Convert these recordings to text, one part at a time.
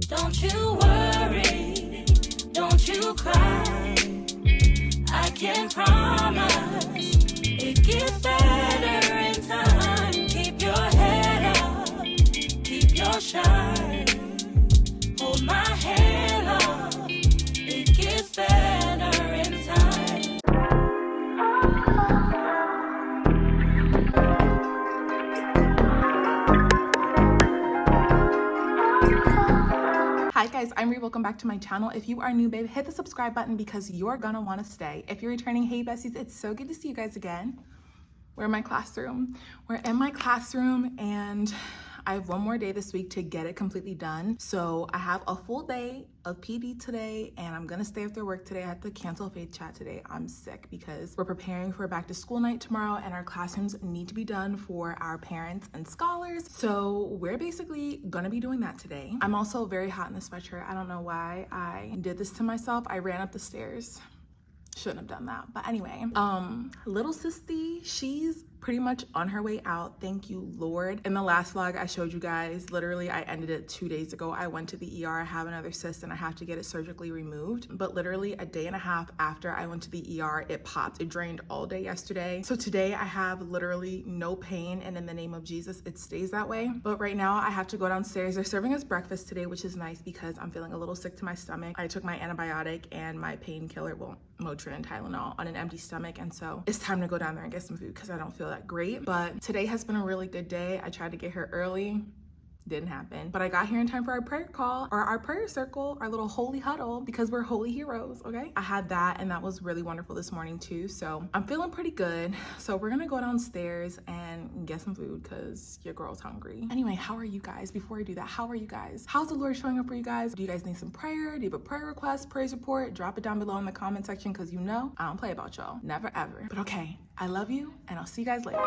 Don't you worry, don't you cry. I can promise it gets better in time. Keep your head up, keep your shine. Hold my hand up, it gets better in time. Hi guys, I'm Ree. Welcome back to my channel. If you are new, babe, hit the subscribe button because you're gonna want to stay. If you're returning, hey besties, it's so good to see you guys again. We're in my classroom. We're in my classroom and I have one more day this week to get it completely done. So I have a full day of PD today and I'm gonna stay after work today. I have to cancel Faith Chat today. I'm sick because we're preparing for back to school night tomorrow and our classrooms need to be done for our parents and scholars. So we're basically gonna be doing that today. I'm also very hot in the sweatshirt. I don't know why I did this to myself. I ran up the stairs. Shouldn't have done that, but anyway, little sissy, she's pretty much on her way out, thank you Lord. In the last vlog I showed you guys, literally I ended it 2 days ago. I went to the ER. I have another cyst and I have to get it surgically removed, but literally a day and a half after I went to the ER, it popped. It drained all day yesterday, so today I have literally no pain, and in the name of Jesus it stays that way. But right now I have to go downstairs. They're serving us breakfast today, which is nice because I'm feeling a little sick to my stomach. I took my antibiotic and my painkiller, well, Motrin and Tylenol, on an empty stomach, and so it's time to go down there and get some food because I don't feel that great. But today has been a really good day. I tried to get here early, didn't happen, but I got here in time for our prayer call, or our prayer circle, our little holy huddle, because we're holy heroes. Okay, I had that and that was really wonderful this morning too, so I'm feeling pretty good. So we're gonna go downstairs and get some food because your girl's hungry. Anyway, how are you guys? Before I do that, how are you guys? How's the Lord showing up for you guys? Do you guys need some prayer? Do you have a prayer request, praise report? Drop it down below in the comment section because you know I don't play about y'all, never ever. But okay, I love you and I'll see you guys later.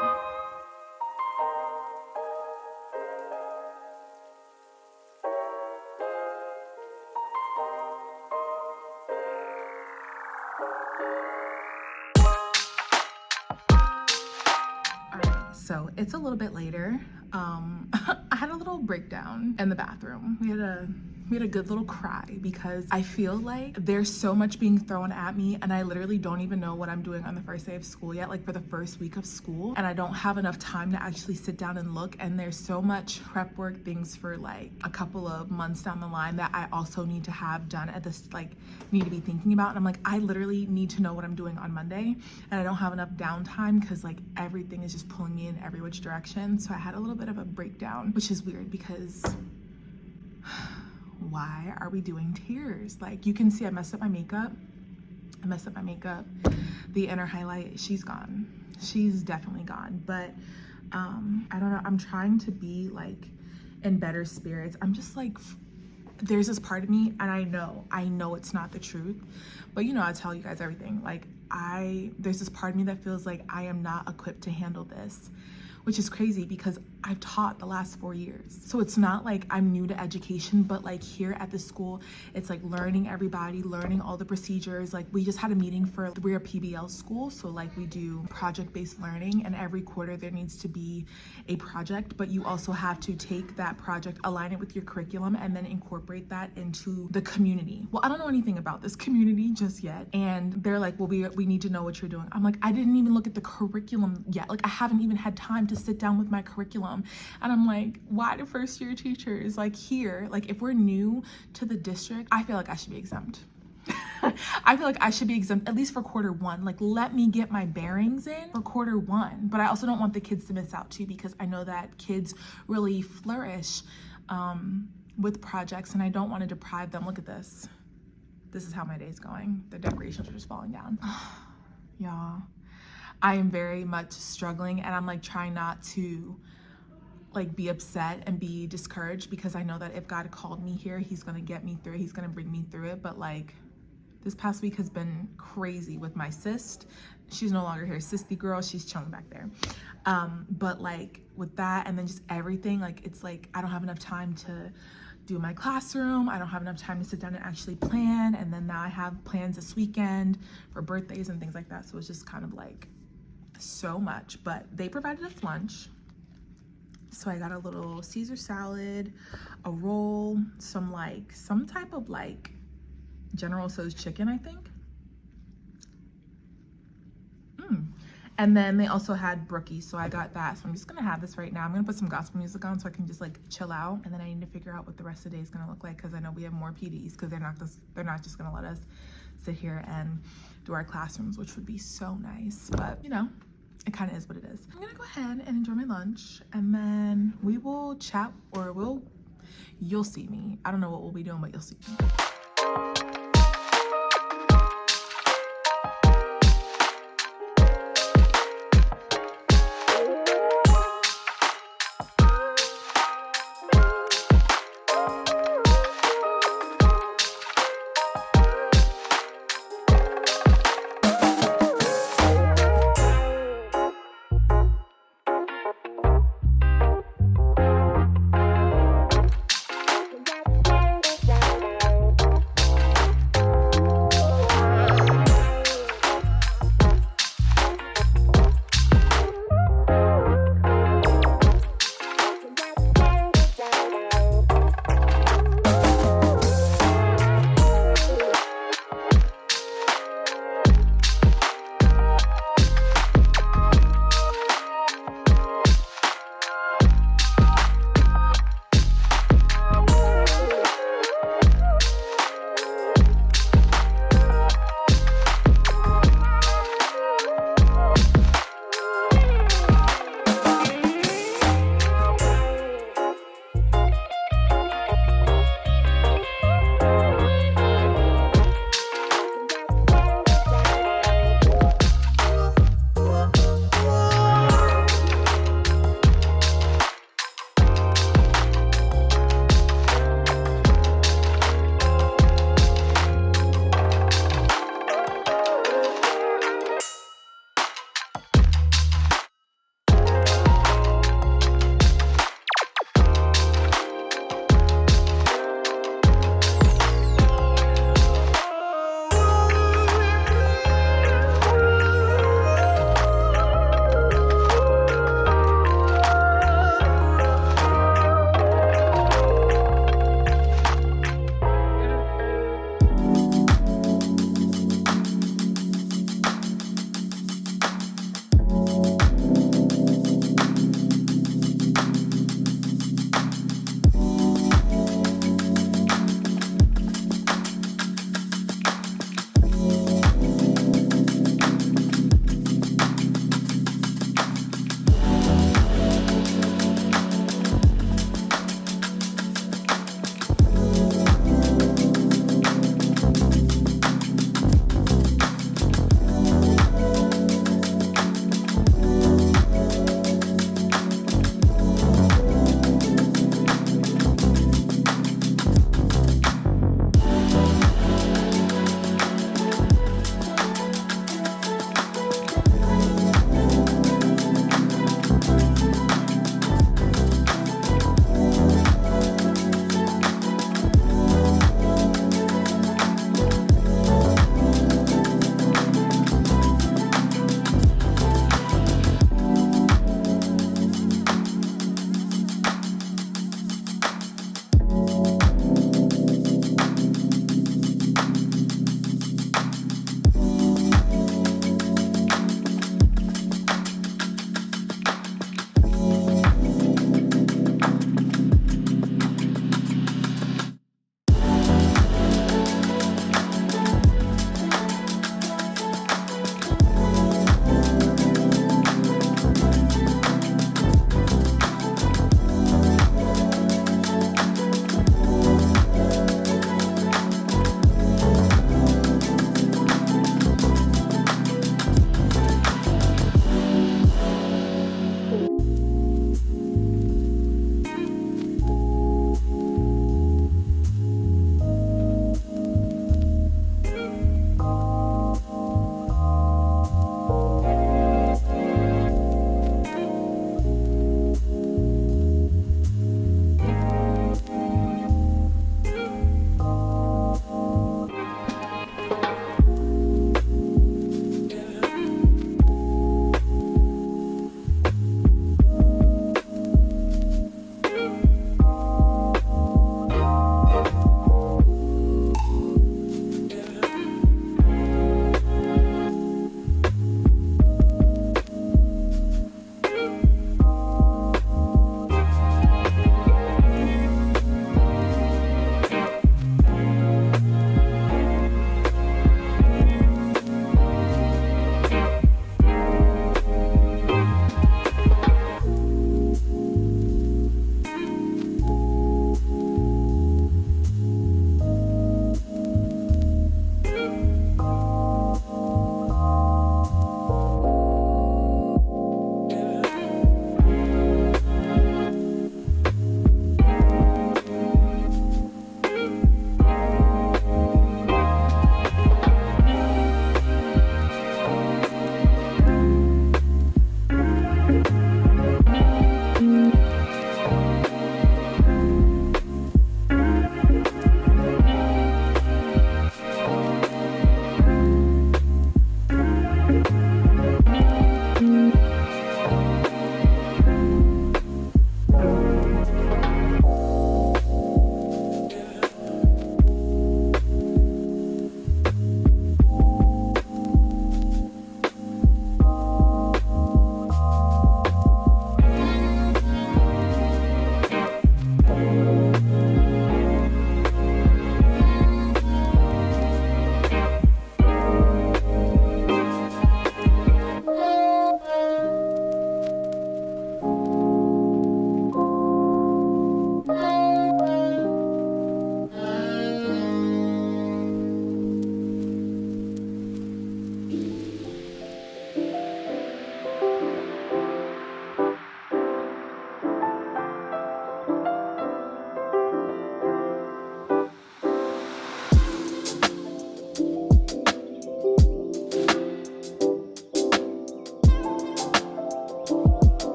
So it's a little bit later. I had a little breakdown in the bathroom. We had a good little cry because I feel like there's so much being thrown at me and I literally don't even know what I'm doing on the first day of school yet, like for the first week of school, and I don't have enough time to actually sit down and look, and there's so much prep work, things for like a couple of months down the line that I also need to have done at this, like need to be thinking about, and I'm like, I literally need to know what I'm doing on Monday and I don't have enough downtime because like everything is just pulling me in every which direction. So I had a little bit of a breakdown, which is weird because why are we doing tears? Like you can see I messed up my makeup. The inner highlight, she's gone. She's definitely gone. But I don't know, I'm trying to be like in better spirits. I'm just like, there's this part of me, and I know it's not the truth, but you know, I tell you guys everything. Like there's this part of me that feels like I am not equipped to handle this, which is crazy because I've taught the last 4 years. So it's not like I'm new to education, but like here at the school, it's like learning everybody, learning all the procedures. Like we just had a meeting for, we're a PBL school. So like we do project-based learning, and every quarter there needs to be a project, but you also have to take that project, align it with your curriculum, and then incorporate that into the community. Well, I don't know anything about this community just yet. And they're like, well, we need to know what you're doing. I'm like, I didn't even look at the curriculum yet. Like I haven't even had time to sit down with my curriculum. And I'm like, why do first year teachers like here, like if we're new to the district, I feel like I should be exempt. I feel like I should be exempt at least for quarter 1. Like let me get my bearings in for quarter 1. But I also don't want the kids to miss out too, because I know that kids really flourish with projects and I don't want to deprive them. Look at this. This is how my day's going. The decorations are just falling down. Y'all, I am very much struggling, and I'm like trying not to like be upset and be discouraged, because I know that if God called me here, he's gonna get me through it, he's gonna bring me through it. But like this past week has been crazy with my cyst. She's no longer here, sissy girl, she's chilling back there. But like with that, and then just everything, like it's like I don't have enough time to do my classroom. I don't have enough time to sit down and actually plan. And then now I have plans this weekend for birthdays and things like that. So it's just kind of like so much. But they provided us lunch. So I got a little Caesar salad, a roll, some type of like General Tso's chicken, I think. And then they also had brookies, so I got that. So I'm just gonna have this right now. I'm gonna put some gospel music on so I can just like chill out. And then I need to figure out what the rest of the day is gonna look like, because I know we have more PDs, because they're not just gonna let us sit here and do our classrooms, which would be so nice. But you know, it kind of is what it is. I'm gonna go ahead and enjoy my lunch, and then we will chat, or you'll see me. I don't know what we'll be doing, but you'll see me.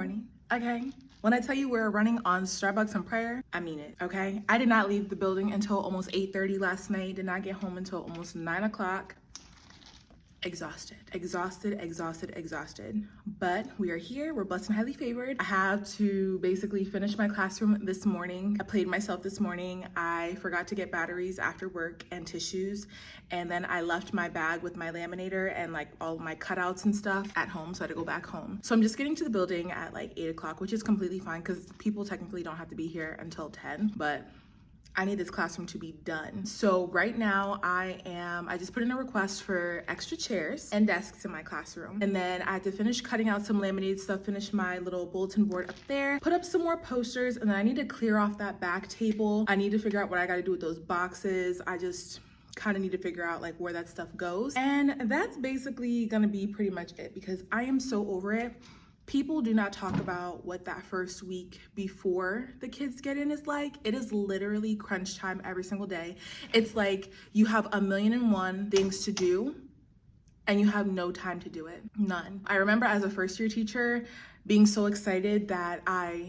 morning, okay? When I tell you we're running on Starbucks and prayer, I mean it, okay? I did not leave the building until almost 8:30 last night, did not get home until almost 9 o'clock. Exhausted. But we are here, we're blessed and highly favored. I have to basically finish my classroom this morning. I played myself this morning. I forgot to get batteries after work and tissues. And then I left my bag with my laminator and like all my cutouts and stuff at home, so I had to go back home. So I'm just getting to the building at like 8 o'clock, which is completely fine because people technically don't have to be here until 10, but I need this classroom to be done. So right now I just put in a request for extra chairs and desks in my classroom. And then I had to finish cutting out some laminated stuff, finish my little bulletin board up there, put up some more posters, and then I need to clear off that back table. I need to figure out what I gotta do with those boxes. I just kind of need to figure out like where that stuff goes. And that's basically gonna be pretty much it because I am so over it. People do not talk about what that first week before the kids get in is like. It is literally crunch time every single day. It's like you have 1,000,001 things to do and you have no time to do it. None. I remember as a first year teacher being so excited that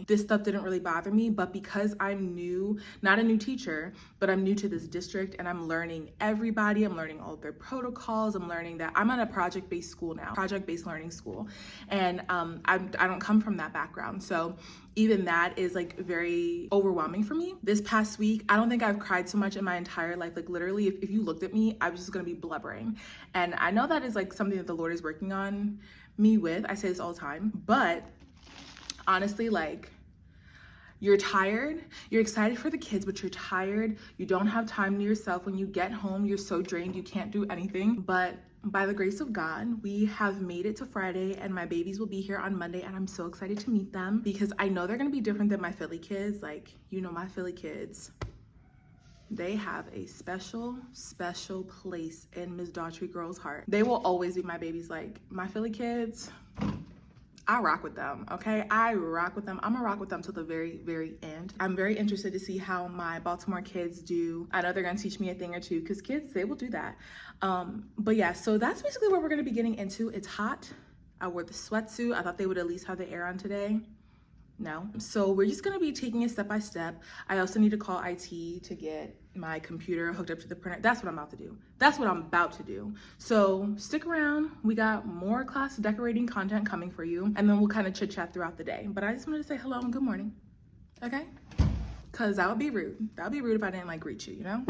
this stuff didn't really bother me, but because I'm new, not a new teacher, but I'm new to this district and I'm learning everybody, I'm learning all of their protocols, I'm learning that I'm at a project-based school now, project-based learning school. And I don't come from that background. So even that is like very overwhelming for me. This past week, I don't think I've cried so much in my entire life. Like literally, if you looked at me, I was just gonna be blubbering. And I know that is like something that the Lord is working on me with. I say this all the time, but honestly, like, you're tired, you're excited for the kids, but you're tired, you don't have time to yourself. When you get home, you're so drained, you can't do anything. But by the grace of God, we have made it to Friday and my babies will be here on Monday and I'm so excited to meet them because I know they're gonna be different than my Philly kids. Like, you know, my Philly kids, they have a special place in Ms. Daughtry girl's heart. They will always be my babies. Like, my Philly kids, I rock with them, okay? I rock with them. I'm gonna rock with them till the very, very end. I'm very interested to see how my Baltimore kids do. I know they're gonna teach me a thing or two because kids, they will do that. But yeah, so that's basically what we're gonna be getting into. It's hot. I wore the sweatsuit. I thought they would at least have the air on today. No. So we're just gonna be taking it step by step. I also need to call IT to get my computer hooked up to the printer. That's what I'm about to do. That's what I'm about to do. So stick around. We got more class decorating content coming for you, and then we'll kind of chit chat throughout the day. But I just wanted to say hello and good morning, okay? Cause that would be rude. That would be rude if I didn't like greet you, you know?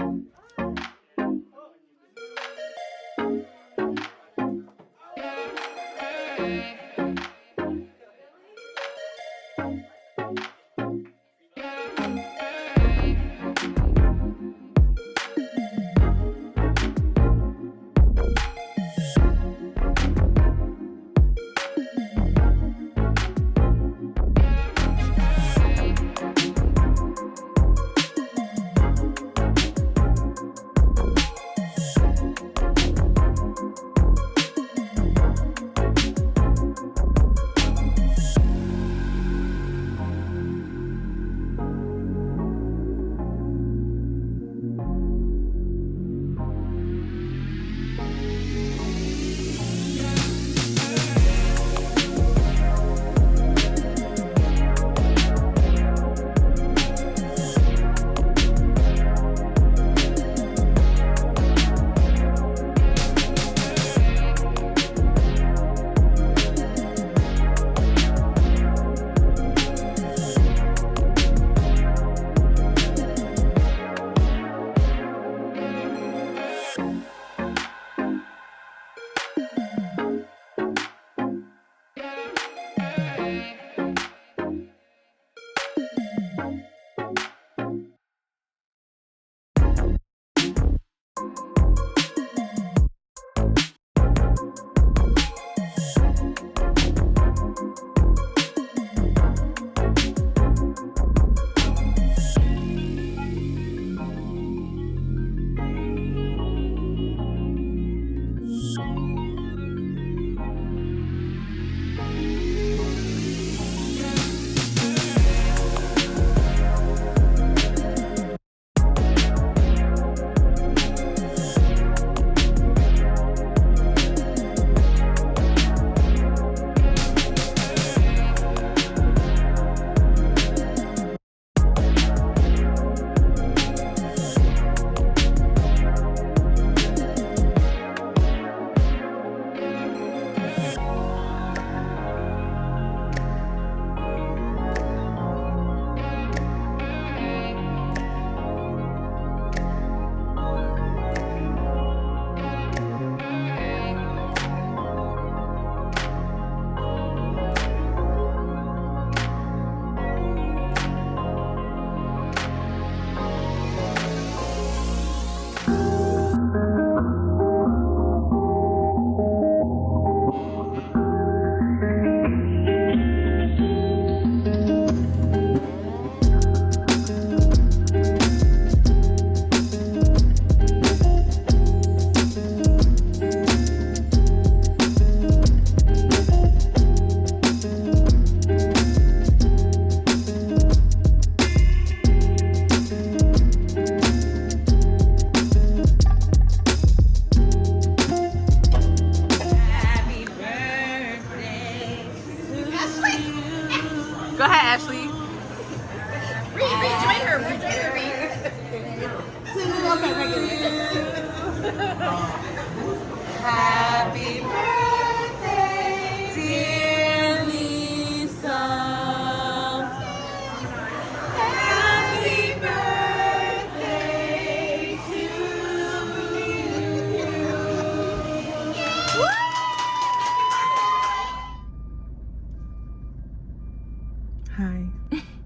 Hi.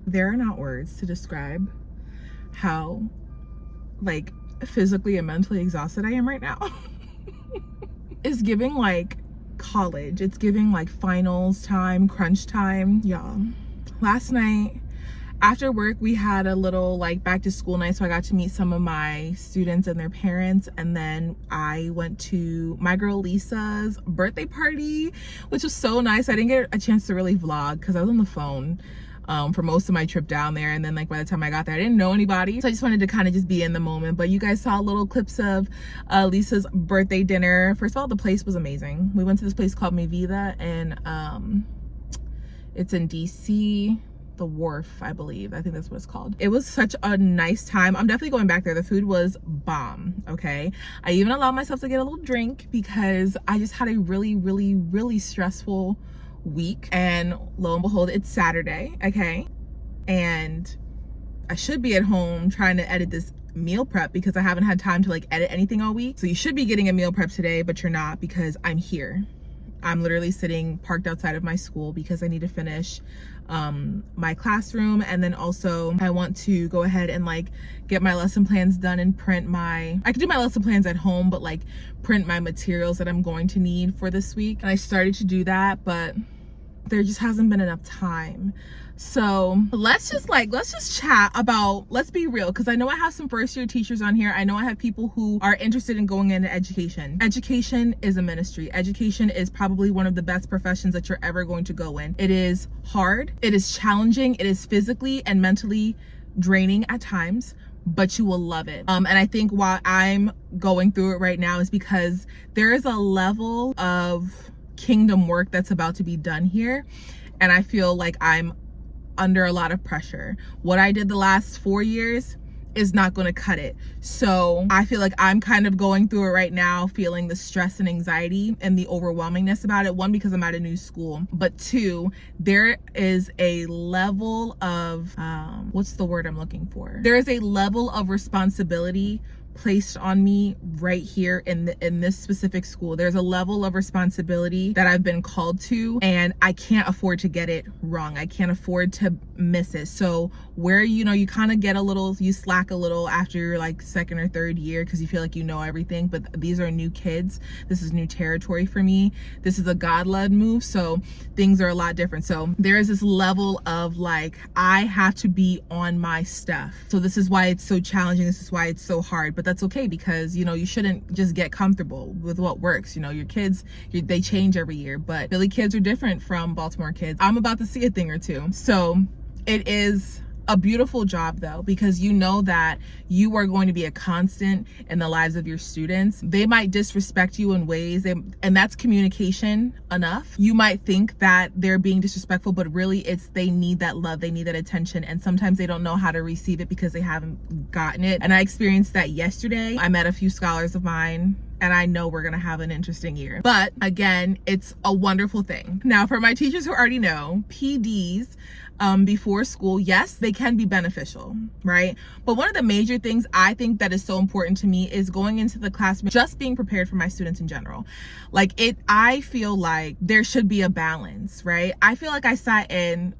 There are not words to describe how like physically and mentally exhausted I am right now. It's giving like college. It's giving like finals time, crunch time. Y'all, last night after work we had a little like back to school night, so I got to meet some of my students and their parents, and then I went to my girl Lisa's birthday party, which was so nice. I didn't get a chance to really vlog because I was on the phone for most of my trip down there, and then like by the time I got there I didn't know anybody, so I just wanted to kind of just be in the moment. But you guys saw little clips of Lisa's birthday dinner. First of all, the place was amazing. We went to this place called Mi Vida, and it's in DC, the Wharf, I believe. I think that's what it's called. It was such a nice time. I'm definitely going back there. The food was bomb, okay? I even allowed myself to get a little drink because I just had a really stressful week, and lo and behold, it's Saturday, okay? And I should be at home trying to edit this meal prep because I haven't had time to like edit anything all week. So you should be getting a meal prep today, but you're not, because I'm here. I'm literally sitting parked outside of my school because I need to finish my classroom, and then also I want to go ahead and like get my lesson plans done and print I could do my lesson plans at home, but like print my materials that I'm going to need for this week. And I started to do that, but there just hasn't been enough time. So let's just chat about, let's be real, because I know I have some first year teachers on here. I know I have people who are interested in going into education. Education is a ministry. Education is probably one of the best professions that you're ever going to go in. It is hard, it is challenging, it is physically and mentally draining at times, but you will love it. And I think why I'm going through it right now is because there is a level of kingdom work that's about to be done here, and I feel like I'm under a lot of pressure. What I did the last 4 years is not going to cut it. So I feel like I'm kind of going through it right now, feeling the stress and anxiety and the overwhelmingness about it. One, because I'm at a new school, but two, there is a level of what's the word I'm looking for? There is a level of responsibility placed on me right here in this specific school. There's a level of responsibility that I've been called to, and I can't afford to get it wrong. I can't afford to miss it. So where, you know, you kind of get a little, you slack a little after your like second or third year because you feel like you know everything, but these are new kids. This is new territory for me. This is a God-led move, so things are a lot different. So there is this level of like, I have to be on my stuff. So this is why it's so challenging. This is why it's so hard, but that's okay, because you know, you shouldn't just get comfortable with what works. You know, your kids, they change every year, but Philly kids are different from Baltimore kids. I'm about to see a thing or two. So it is a beautiful job though, because you know that you are going to be a constant in the lives of your students. They might disrespect you in ways, and that's communication enough. You might think that they're being disrespectful, but really it's they need that love, they need that attention, and sometimes they don't know how to receive it because they haven't gotten it. And I experienced that yesterday. I met a few scholars of mine, and I know we're gonna have an interesting year. But again, it's a wonderful thing. Now, for my teachers who already know, PDs before school, yes, they can be beneficial, right? But one of the major things I think that is so important to me is going into the classroom, just being prepared for my students in general. Like I feel like there should be a balance, right? I feel like I sat in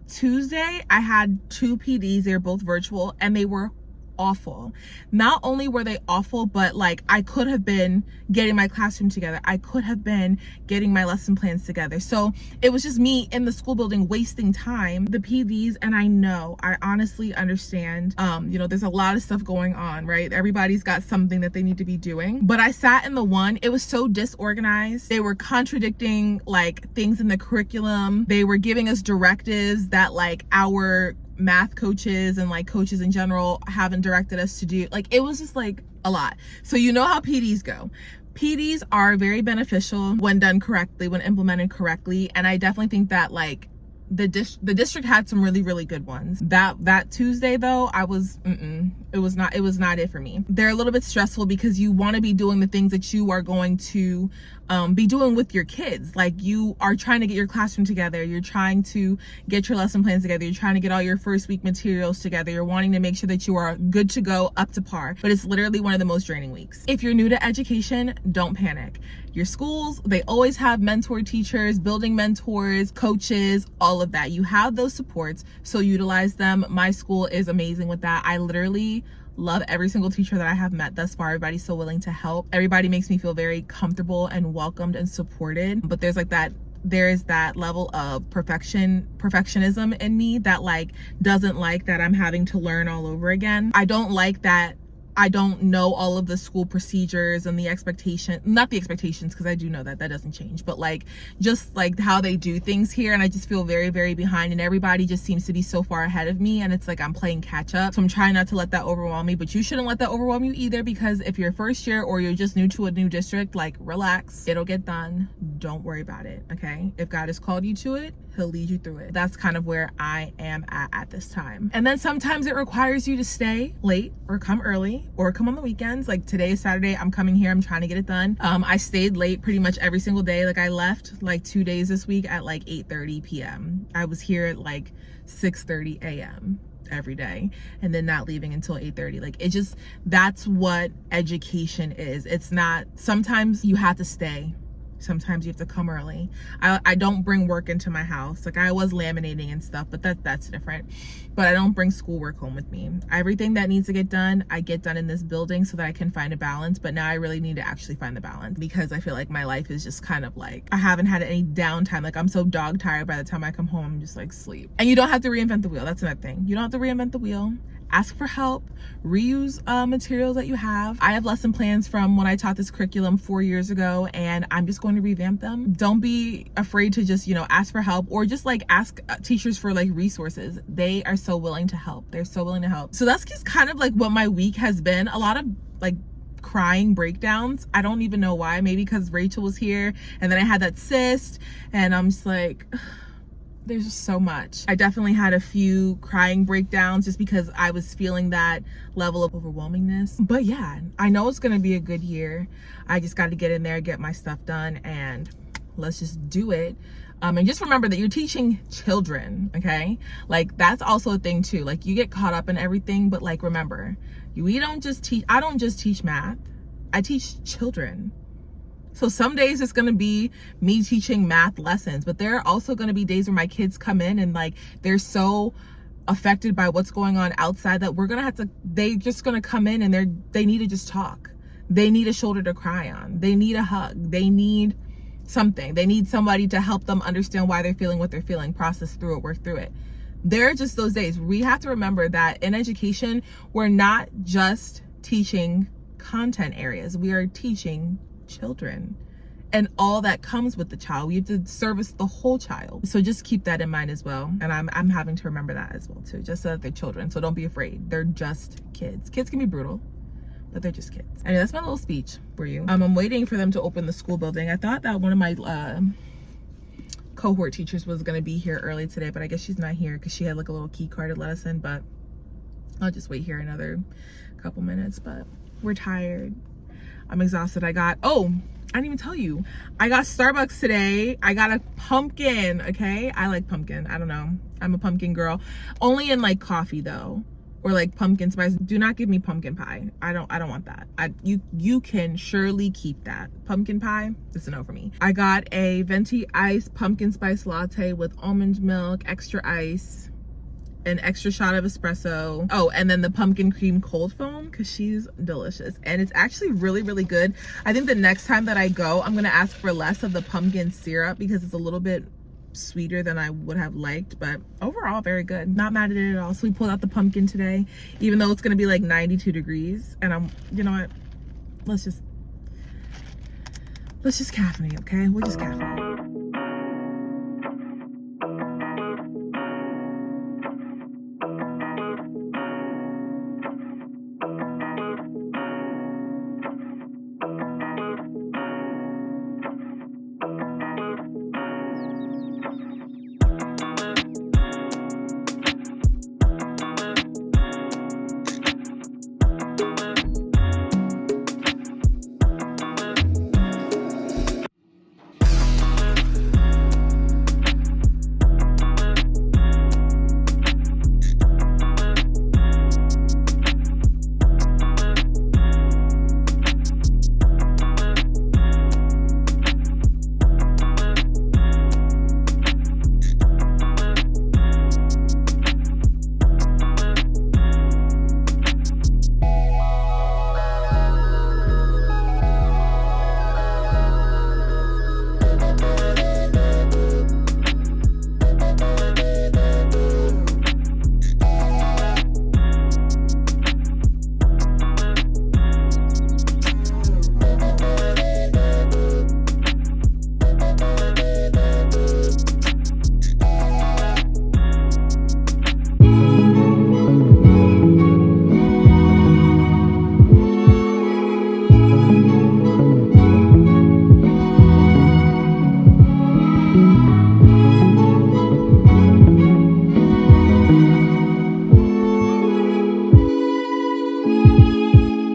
Tuesday, I had 2 PDs, they were both virtual, and they were awful. Not only were they awful, but like I could have been getting my classroom together. I could have been getting my lesson plans together. So it was just me in the school building wasting time. The PDs, and I honestly understand, you know, there's a lot of stuff going on, right? Everybody's got something that they need to be doing. But I sat in the one, it was so disorganized. They were contradicting like things in the curriculum. They were giving us directives that like our math coaches and like coaches in general haven't directed us to do. Like it was just like a lot. So you know how PDs go. PDs are very beneficial when done correctly, when implemented correctly, and I definitely think that like the district had some really good ones. That Tuesday though, I was it was not it for me. They're a little bit stressful because you want to be doing the things that you are going to be doing with your kids. Like you are trying to get your classroom together, you're trying to get your lesson plans together, you're trying to get all your first week materials together, you're wanting to make sure that you are good to go, up to par. But it's literally one of the most draining weeks. If you're new to education, don't panic. Your schools, they always have mentor teachers, building mentors, coaches, all all of that. You have those supports, so utilize them. My school is amazing with that. I literally love every single teacher that I have met thus far. Everybody's so willing to help. Everybody makes me feel very comfortable and welcomed and supported. But there's that level of perfectionism in me that like doesn't like that I'm having to learn all over again. I don't like that I don't know all of the school procedures and the not the expectations, because I do know that doesn't change, but like just like how they do things here, and I just feel very, very behind, and everybody just seems to be so far ahead of me, and it's like I'm playing catch up. So I'm trying not to let that overwhelm me, but you shouldn't let that overwhelm you either, because if you're first year or you're just new to a new district, like relax, it'll get done. Don't worry about it, okay? If God has called you to it, he'll lead you through it. That's kind of where I am at this time. And then sometimes it requires you to stay late or come early or come on the weekends. Like today is Saturday, I'm coming here, I'm trying to get it done. I stayed late pretty much every single day. Like I left like 2 days this week at like 8:30 p.m. I was here at like 6:30 a.m. every day, and then not leaving until 8:30. Like it just, that's what education is. It's not, sometimes you have to stay. Sometimes you have to come early. I don't bring work into my house. Like I was laminating and stuff, but that's different. But I don't bring schoolwork home with me. Everything that needs to get done, I get done in this building so that I can find a balance. But now I really need to actually find the balance, because I feel like my life is just kind of like, I haven't had any downtime. Like I'm so dog tired by the time I come home, I'm just like sleep. And you don't have to reinvent the wheel. That's another thing. You don't have to reinvent the wheel. Ask for help, reuse materials that you have. I have lesson plans from when I taught this curriculum 4 years ago, and I'm just going to revamp them. Don't be afraid to just, ask for help, or just like ask teachers for like resources. They are so willing to help. They're so willing to help. So that's just kind of like what my week has been. A lot of like crying breakdowns. I don't even know why. Maybe because Rachel was here, and then I had that cyst, and I'm just like, there's just so much. I definitely had a few crying breakdowns just because I was feeling that level of overwhelmingness. But yeah, I know it's gonna be a good year. I just got to get in there, get my stuff done, and let's just do it. And just remember that you're teaching children, okay? Like that's also a thing too. Like you get caught up in everything, but like remember, I don't just teach math. I teach children. So some days it's going to be me teaching math lessons, but there are also going to be days where my kids come in and like they're so affected by what's going on outside that they're just going to come in and they need to just talk. They need a shoulder to cry on. They need a hug. They need something. They need somebody to help them understand why they're feeling what they're feeling, process through it, work through it. There are just those days. We have to remember that in education, we're not just teaching content areas. We are teaching children and all that comes with the child. We have to service the whole child. So just keep that in mind as well. And I'm having to remember that as well too, just so that they're children. So don't be afraid. They're just kids. Kids can be brutal, but they're just kids. Anyway, that's my little speech for you. I'm waiting for them to open the school building. I thought that one of my cohort teachers was gonna be here early today, but I guess she's not here because she had like a little key card to let us in, but I'll just wait here another couple minutes. But we're tired. I'm exhausted. I didn't even tell you. I got Starbucks today. I got a pumpkin, okay? I like pumpkin. I don't know. I'm a pumpkin girl. Only in like coffee though, or like pumpkin spice. Do not give me pumpkin pie. I don't want that. You can surely keep that. Pumpkin pie, it's a no for me. I got a venti ice pumpkin spice latte with almond milk, extra ice, an extra shot of espresso. Oh, and then the pumpkin cream cold foam, because she's delicious. And it's actually really, really good. I think the next time that I go, I'm going to ask for less of the pumpkin syrup because it's a little bit sweeter than I would have liked. But overall, very good. Not mad at it at all. So we pulled out the pumpkin today, even though it's going to be like 92 degrees. And you know what? Let's just caffeinate, okay? We'll just caffeinate.